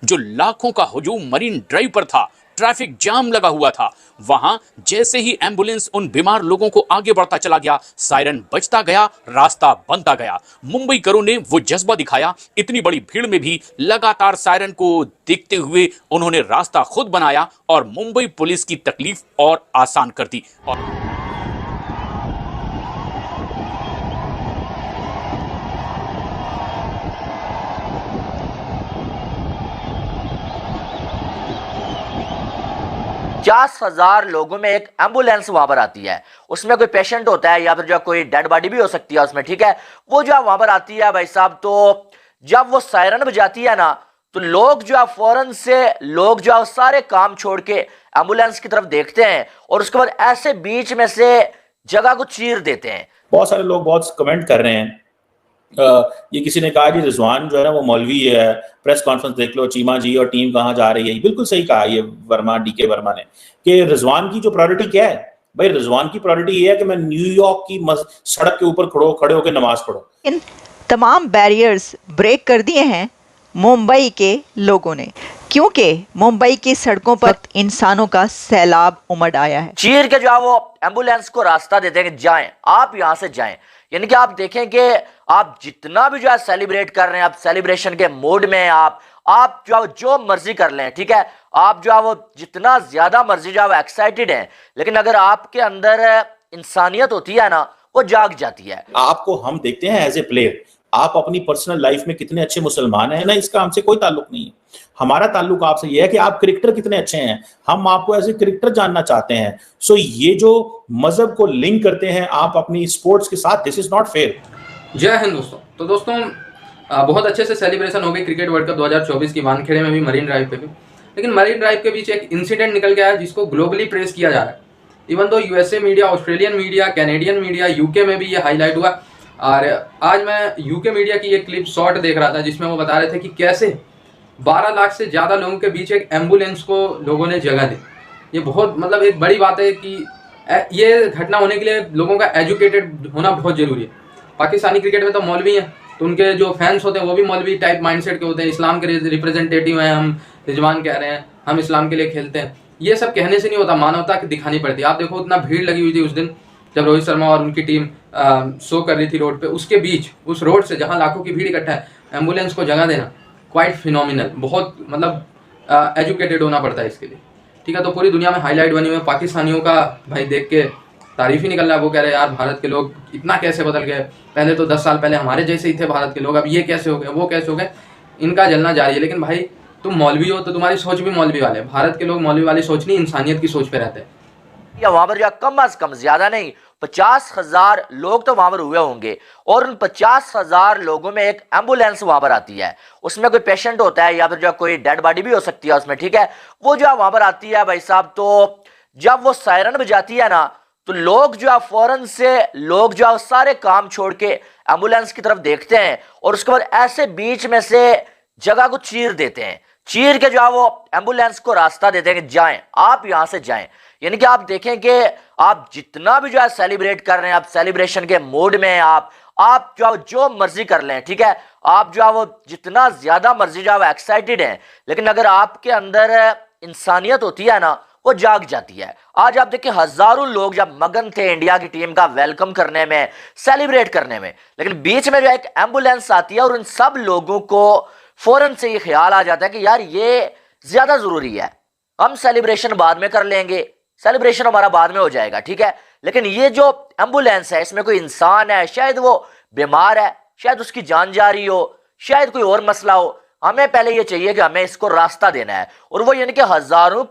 जो लाखों का हुजूम मरीन ड्राइव पर था, ट्रैफिक जाम लगा हुआ था, वहां जैसे ही एम्बुलेंस उन बीमार लोगों को आगे बढ़ता चला गया, सायरन बजता गया, रास्ता बनता गया। मुंबईकरों ने वो जज्बा दिखाया। इतनी बड़ी भीड़ में भी लगातार सायरन को देखते हुए उन्होंने रास्ता खुद बनाया और मुंबई पुलिस की तकलीफ और आसान कर दी। पचास हजार लोगों में एक एम्बुलेंस वहां पर आती है, उसमें कोई पेशेंट होता है या फिर जो कोई डेड बॉडी भी हो सकती है उसमें, ठीक है। वो जो वहां पर आती है भाई साहब, तो जब वो सायरन बजाती है ना, तो लोग जो है फौरन से लोग जो है सारे काम छोड़ के एम्बुलेंस की तरफ देखते हैं और उसके बाद ऐसे बीच में से जगह को चीर देते हैं। बहुत सारे लोग बहुत कमेंट कर रहे हैं। ये किसी ने कहा कि रिजवान जो है ना वो मौलवी है, प्रेस कॉन्फ्रेंस देख लो, चीमा जी और टीम कहाँ जा रही है। बिल्कुल सही कहा ये वर्मा, डीके वर्मा ने, कि रिजवान की जो प्रायोरिटी क्या है भाई। रिजवान की प्रायोरिटी ये है कि मैं न्यूयॉर्क की सड़क के ऊपर खड़े होकर नमाज पढ़ो। इन तमाम बैरियर्स ब्रेक कर दिए हैं मुंबई के लोगों ने, क्योंकि मुंबई की सड़कों पर इंसानों का सैलाब उमड़ आया है। चीर के जो है वो एम्बुलेंस को रास्ता देते हैं कि जाएं, आप यहां से जाएं। यानी कि आप देखें कि आप जितना भी जो है सेलिब्रेट कर रहे हैं, आप सेलिब्रेशन के मूड में हैं, आप जो मर्जी कर लें, ठीक है। आप जो है वो जितना ज्यादा मर्जी जो है वो एक्साइटेड हैं, लेकिन अगर आपके अंदर इंसानियत होती है ना, वो जाग जाती है। आपको हम देखते हैं एज ए प्लेयर, आप अपनी पर्सनल लाइफ में कितने अच्छे मुसलमान हैं ना, इसका हमसे कोई ताल्लुक नहीं है। हमारा ताल्लुक आपसे यह है कि आप क्रिकेटर कितने अच्छे हैं, हम आपको एज ए क्रिकेटर जानना चाहते हैं। सो ये जो मजहब को लिंक करते हैं आप अपनी स्पोर्ट्स के साथ, दिस इज नॉट फेयर। जय हिंद दोस्तों। तो दोस्तों बहुत अच्छे से सेलिब्रेशन हो गई क्रिकेट वर्ल्ड कप 2024 की, वानखेड़े में भी, मरीन ड्राइव पे भी। लेकिन मरीन ड्राइव के बीच एक इंसिडेंट निकल गया है जिसको ग्लोबली प्रेस किया जा रहा है। Even though USA media, Australian media, Canadian media, UK में भी ये हाईलाइट हुआ। और आज मैं यूके मीडिया की एक क्लिप शॉर्ट देख रहा था जिसमें वो बता रहे थे कि कैसे 12 लाख से ज़्यादा लोगों के बीच एक एम्बुलेंस को लोगों ने जगह दी। ये बहुत मतलब एक बड़ी बात है कि ये घटना होने के लिए लोगों का एजुकेटेड होना बहुत ज़रूरी है। पाकिस्तानी क्रिकेट में तो मौलवी हैं, तो उनके जो फैंस होते हैं वो भी मौलवी टाइप माइंडसेट के होते हैं। इस्लाम के रिप्रेजेंटेटिव हैं, हम रिजवान कह रहे हैं हम इस्लाम के लिए खेलते हैं। ये सब कहने से नहीं होता, मानवता की दिखानी पड़ती है। आप देखो इतना भीड़ लगी हुई थी उस दिन जब रोहित शर्मा और उनकी टीम शो कर रही थी रोड पे, उसके बीच उस रोड से जहाँ लाखों की भीड़ इकट्ठा है, एम्बुलेंस को जगह देना क्वाइट फिनोमिनल। बहुत मतलब एजुकेटेड होना पड़ता है इसके लिए, ठीक है। तो पूरी दुनिया में हाईलाइट बनी हुई है। पाकिस्तानियों का भाई देख के तारीफ ही निकल रहा है। वो कह रहे हैं यार भारत के लोग इतना कैसे बदल गए, पहले तो 10 साल पहले हमारे जैसे ही थे भारत के लोग, अब ये कैसे हो गए, वो कैसे हो गए। इनका जलना जारी है। लेकिन भाई तुम मौलवी हो तो तुम्हारी सोच भी मौलवी वाले। भारत के लोग मौलवी वाली सोच नहीं, इंसानियत की सोच पे रहते हैं। या वहां पर जो कम अज कम, ज्यादा नहीं, 50,000 लोग तो वहां पर हुए होंगे और उन 50,000 लोगों में एक एम्बुलेंस वहां पर आती है, उसमें कोई पेशेंट होता है या फिर जो कोई डेड बॉडी भी हो सकती है उसमें, ठीक है। वो जो वहां पर आती है भाई साहब, तो जब वो सायरन बजाती है ना, तो लोग जो है फौरन से लोग जो है सारे काम छोड़ के एम्बुलेंस की तरफ देखते हैं और उसके बाद ऐसे बीच में से जगह को चीर देते हैं। चीर के जो है वो एम्बुलेंस को रास्ता देते हैं कि जाएं, आप यहां से जाएं। यानी कि आप देखें कि आप जितना भी जो है सेलिब्रेट कर रहे हैं, आप सेलिब्रेशन के मूड में हैं, आप जो मर्जी कर लें, ठीक है। आप जो है वो जितना ज्यादा मर्जी जो है वो एक्साइटेड हैं, लेकिन अगर आपके अंदर इंसानियत होती है ना, वो जाग जाती है। आज आप देखिए हजारों लोग जब मगन थे इंडिया की टीम का वेलकम करने में, सेलिब्रेट करने में, लेकिन बीच में जो एक एम्बुलेंस आती है और उन सब लोगों को फौरन से ये ख्याल आ जाता है कि यार ये ज्यादा जरूरी है, हम सेलिब्रेशन बाद में कर लेंगे, सेलिब्रेशन हमारा बाद में हो जाएगा, ठीक है। लेकिन ये जो एम्बुलेंस है, इसमें कोई इंसान है, शायद वो बीमार है, शायद उसकी जान जा रही हो, शायद कोई और मसला हो, हमें पहले ये चाहिए कि हमें इसको रास्ता देना है। और वो यानी कि हजारों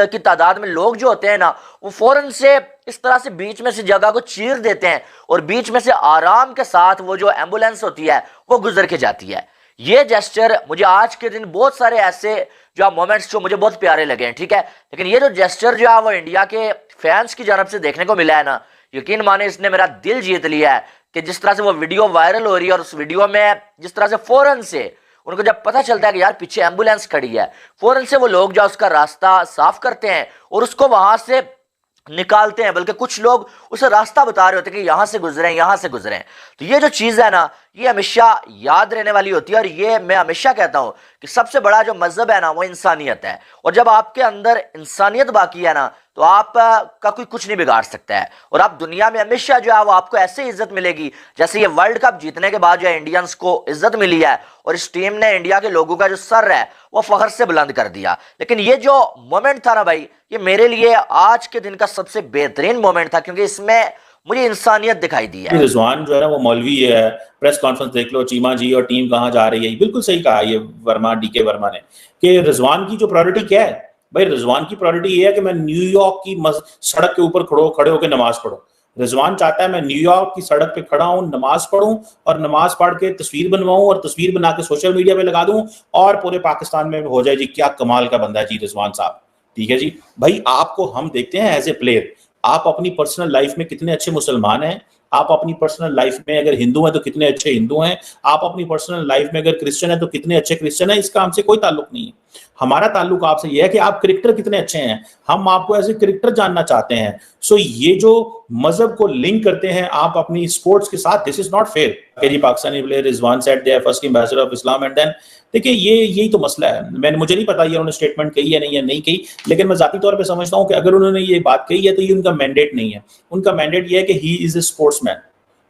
की तादाद में लोग जो होते हैं ना, वो फौरन से इस तरह से बीच में से जगह को चीर देते हैं और बीच में से आराम के साथ वो जो एम्बुलेंस होती है वो गुजर के जाती है। ये जेस्चर मुझे आज के दिन बहुत सारे ऐसे जो मोमेंट्स जो मुझे बहुत प्यारे लगे हैं, ठीक है। लेकिन ये जो जेस्चर जो है वो इंडिया के फैंस की जानब से देखने को मिला है ना, यकीन माने इसने मेरा दिल जीत लिया है। कि जिस तरह से वो वीडियो वायरल हो रही है और उस वीडियो में जिस तरह से फौरन से उनको जब पता चलता है कि यार पीछे एम्बुलेंस खड़ी है, फौरन से वो लोग जो उसका रास्ता साफ करते हैं और उसको वहां से निकालते हैं। बल्कि कुछ लोग उसे रास्ता बता रहे होते हैं कि यहां से गुजरें, यहां से गुजरें। तो ये जो चीज है ना, ये हमेशा याद रहने वाली होती है। और ये मैं हमेशा कहता हूं कि कि सबसे बड़ा जो मजहब है ना वो इंसानियत है, और जब आपके अंदर इंसानियत बाकी है ना तो आप का कोई कुछ नहीं बिगाड़ सकता है, और आप दुनिया में हमेशा जो है वो आपको ऐसे इज्जत मिलेगी जैसे ये वर्ल्ड कप जीतने के बाद जो है इंडियंस को इज्जत मिली है, और इस टीम ने इंडिया के लोगों का जो सर है वो फख्र से बुलंद कर दिया। लेकिन ये जो मोमेंट था ना भाई, ये मेरे लिए आज के दिन का सबसे बेहतरीन मोमेंट था, क्योंकि इसमें मुझे इंसानियत दिखाई दी है। रिजवान जो है ना वो मौलवी है, प्रेस कॉन्फ्रेंस देख लो, चीमा जी और टीम कहाँ जा रही है, बिल्कुल सही कहा ये वर्मा, डीके वर्मा ने, कि रिजवान की जो प्रायोरिटी क्या है भाई, रिजवान की प्रायोरिटी ये है कि मैं न्यूयॉर्क की सड़क के ऊपर खड़े होकर नमाज पढ़ूं। रिजवान चाहता है मैं न्यूयॉर्क की सड़क पे खड़ा हूं, नमाज पढ़ूं, और नमाज पढ़ के तस्वीर बनवाऊं, और तस्वीर बना के सोशल मीडिया पे लगा दूं, और पूरे पाकिस्तान में हो जाए जी क्या कमाल का बंदा है जी रिजवान साहब। ठीक है जी भाई, आपको हम देखते हैं एज ए प्लेयर, आप अपनी पर्सनल लाइफ में कितने अच्छे मुसलमान हैं, आप अपनी पर्सनल लाइफ में अगर हिंदू हैं तो कितने अच्छे हिंदू हैं, आप अपनी पर्सनल लाइफ में अगर क्रिश्चियन है तो कितने अच्छे क्रिश्चियन हैं। इसका हमसे कोई ताल्लुक नहीं है। हमारा ताल्लुक आपसे यह है कि आप क्रिकेटर कितने अच्छे हैं, हम आपको एज ए क्रिकेटर जानना चाहते हैं। सो ये जो मजहब को लिंक करते हैं आप अपनी स्पोर्ट्स के साथ, दिस इज नॉट फेयर। जी Pakistani player Rizwan said they are first ambassador of Islam, and then देखिए यही तो मसला है। मुझे नहीं पता ये उन्होंने स्टेटमेंट कही है नहीं कही, लेकिन मैं जाती तौर पे समझता हूं कि अगर उन्होंने ये बात कही है तो ये उनका मैंडेट नहीं है। उनका मैंडेट ये है कि ही इज ए स्पोर्ट्समैन।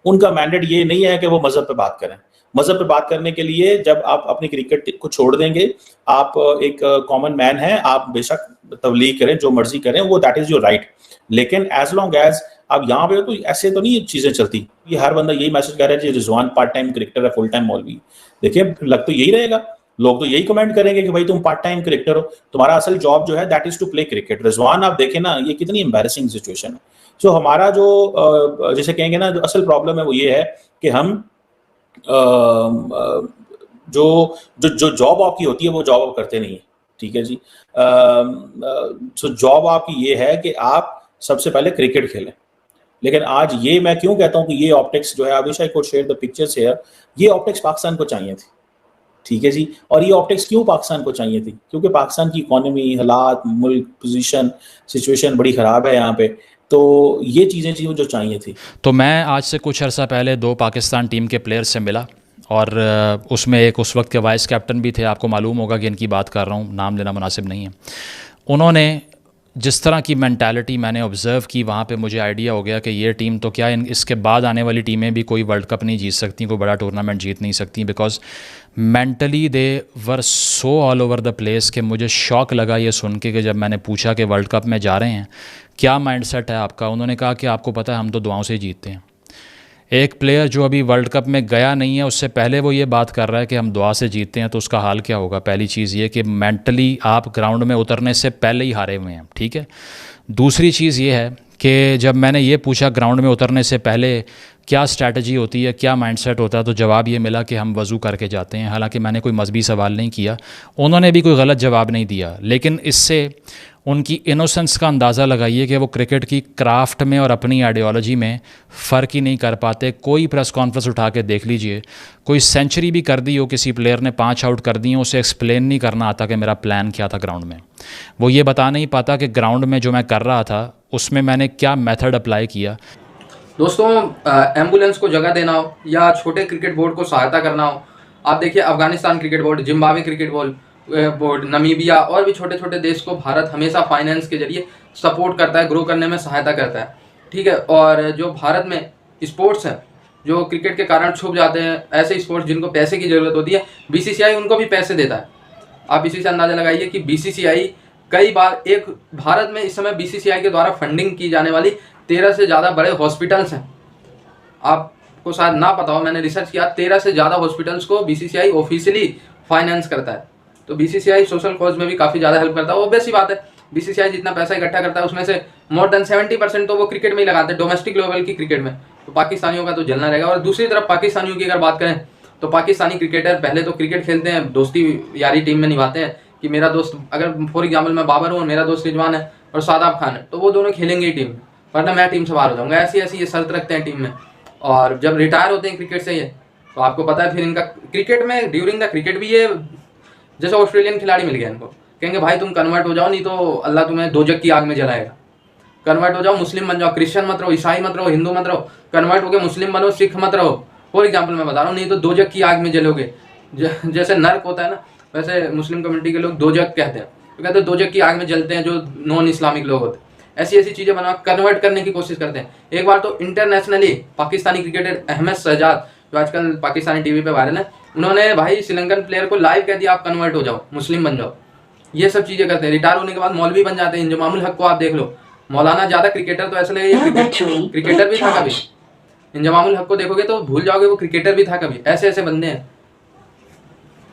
उनका मैंडेट ये नहीं है कि वो मजहब पे बात करें। मजहब पे बात करने के लिए जब आप अपनी क्रिकेट को छोड़ देंगे, आप एक कॉमन मैन हैं, आप बेशक तबलीग करें, जो मर्जी करें, वो दैट इज योर राइट। लेकिन एज लॉन्ग एज आप यहाँ पे हो तो ऐसे तो नहीं चीजें चलती। ये हर बंदा यही मैसेज कर रहा है रिजवान पार्ट टाइम क्रिकेटर है, फुल टाइम मौलवी। देखिए लग तो यही रहेगा, लोग तो यही कमेंट करेंगे कि भाई तुम पार्ट टाइम क्रिकेटर हो, तुम्हारा असल जॉब जो है that is to play cricket. Rizwan आप देखें ना, ये कितनी एम्बैरेसिंग सिचुएशन है। सो हमारा जो जैसे कहेंगे ना, जो असल प्रॉब्लम है वो ये है कि हम जो जॉब आपकी होती है वो जॉब आप करते नहीं है। ठीक है जी, सो जॉब आपकी ये है कि आप सबसे पहले क्रिकेट खेलें। लेकिन आज ये मैं क्यों कहता हूँ कि ये ऑप्टिक्स जो है, I wish I could share the pictures here, ये ऑप्टिक्स पाकिस्तान को चाहिए थी। ठीक है जी, और ये ऑप्टिक्स क्यों पाकिस्तान को चाहिए थी? क्योंकि पाकिस्तान की इकोनॉमी, हालात, मुल्क, पोजीशन, सिचुएशन बड़ी ख़राब है यहाँ पे, तो ये चीज़ें जो चाहिए थी। तो मैं आज से कुछ अर्सा पहले 2 पाकिस्तान टीम के प्लेयर्स से मिला, और उसमें एक उस वक्त के वाइस कैप्टन भी थे। आपको मालूम होगा कि इनकी बात कर रहा हूँ, नाम लेना मुनासिब नहीं है। उन्होंने जिस तरह की मेंटालिटी मैंने ऑब्ज़र्व की वहाँ पे, मुझे आइडिया हो गया कि ये टीम तो क्या, इसके बाद आने वाली टीमें भी कोई वर्ल्ड कप नहीं जीत सकती, कोई बड़ा टूर्नामेंट जीत नहीं सकती, because mentally they were so all over the place. कि मुझे शौक लगा ये सुन के कि जब मैंने पूछा कि वर्ल्ड कप में जा रहे हैं, क्या माइंडसेट है आपका? उन्होंने कहा कि आपको पता है हम तो दुआओं से ही जीतते हैं। एक प्लेयर जो अभी वर्ल्ड कप में गया नहीं है, उससे पहले वो ये बात कर रहा है कि हम दुआ से जीतते हैं, तो उसका हाल क्या होगा? पहली चीज़ ये कि मेंटली आप ग्राउंड में उतरने से पहले ही हारे हुए हैं। ठीक है, दूसरी चीज़ ये है कि जब मैंने ये पूछा ग्राउंड में उतरने से पहले क्या स्ट्रैटेजी होती है, क्या माइंडसेट होता है, तो जवाब ये मिला कि हम वज़ू करके जाते हैं। हालांकि मैंने कोई मजहबी सवाल नहीं किया, उन्होंने भी कोई गलत जवाब नहीं दिया, लेकिन इससे उनकी इनोसेंस का अंदाज़ा लगाइए कि वो क्रिकेट की क्राफ्ट में और अपनी आइडियोलॉजी में फ़र्क ही नहीं कर पाते। कोई प्रेस कॉन्फ्रेंस उठा के देख लीजिए, कोई सेंचुरी भी कर दी हो किसी प्लेयर ने, 5 आउट कर दिए, उसे एक्सप्लेन नहीं करना आता कि मेरा प्लान क्या था ग्राउंड में। वो ये बता नहीं पाता कि ग्राउंड में जो मैं कर रहा था उसमें मैंने क्या मेथड अप्लाई किया। दोस्तों, एम्बुलेंस को जगह देना हो या छोटे क्रिकेट बोर्ड को सहायता करना हो, आप देखिए Afghanistan cricket board, Zimbabwe cricket board, Namibia और भी छोटे छोटे देश को भारत हमेशा फाइनेंस के जरिए सपोर्ट करता है, ग्रो करने में सहायता करता है। ठीक है, और जो भारत में स्पोर्ट्स हैं जो क्रिकेट के कारण छुप जाते हैं, ऐसे स्पोर्ट्स जिनको पैसे की ज़रूरत होती है, बीसीसीआई उनको भी पैसे देता है। आप इसी से अंदाज़ा लगाइए कि बीसीसीआई कई बार, एक भारत में इस समय बीसीसीआई के द्वारा फंडिंग की जाने वाली 13 से ज़्यादा बड़े हॉस्पिटल्स हैं। आपको शायद ना पता हो, मैंने रिसर्च किया, 13 से ज़्यादा हॉस्पिटल्स को बीसीसीआई ऑफिशियली फाइनेंस करता है। तो बीसीसीआई सोशल कॉज में भी काफ़ी ज़्यादा हेल्प करता है। वो बेसी बात है, बीसीसीआई जितना पैसा इकट्ठा करता है उसमें से मोर देन 70% तो वो क्रिकेट में ही लगाते हैं, डोमेस्टिक लेवल की क्रिकेट में। तो पाकिस्तानियों का तो जलना रहेगा। और दूसरी तरफ पाकिस्तानियों की अगर बात करें तो पाकिस्तानी क्रिकेटर पहले तो क्रिकेट खेलते हैं, दोस्ती यारी टीम में निभाते हैं कि मेरा दोस्त, अगर फॉर एग्जाम्पल मैं बाबर हूँ, मेरा दोस्त रिजवान है और शादाब खान है, तो वो दोनों खेलेंगे ही टीम में, वरना मैं टीम से बाहर हो जाऊँगा। ऐसी ऐसी ये शर्त रखते हैं टीम में। और जब रिटायर होते हैं क्रिकेट से ये, तो आपको पता है फिर इनका क्रिकेट में, ड्यूरिंग द क्रिकेट भी ये जैसे ऑस्ट्रेलियन खिलाड़ी मिल गया इनको, कहेंगे भाई तुम कन्वर्ट हो जाओ, नहीं तो अल्लाह तुम्हें दोजक की आग में जलाएगा। कन्वर्ट हो जाओ, मुस्लिम बन जाओ, क्रिश्चियन मत रहो, ईसाई मत रहो, हिंदू मत रहो, कन्वर्ट हो गए मुस्लिम बनो, सिख मत रहो। फॉर एग्जाम्पल मैं बता रहा हूँ, नहीं तो दोजक की आग में जलोगे। जैसे नर्क होता है ना, वैसे मुस्लिम कम्युनिटी के लोग दोजक कहते हैं, तो कहते हैं दोजक की आग में जलते हैं जो नॉन इस्लामिक लोग होते हैं। ऐसी ऐसी चीज़ें बना कन्वर्ट करने की कोशिश करते हैं। एक बार तो इंटरनेशनली पाकिस्तानी क्रिकेटर अहमद शहजाद, जो आजकल पाकिस्तानी टीवी पे वायरल है, उन्होंने भाई श्रीलंकन प्लेयर को लाइव कह दिया आप कन्वर्ट हो जाओ, मुस्लिम बन जाओ। ये सब चीज़ें करते हैं। रिटायर होने के बाद मौलवी बन जाते हैं। इंजमामुल हक को आप देख लो, मौलाना ज़्यादा क्रिकेटर तो ऐसा लगेगा क्रिकेटर भी था कभी। इंजमामुल हक को देखोगे तो भूल जाओगे वो क्रिकेटर भी था कभी। ऐसे ऐसे बंदे हैं।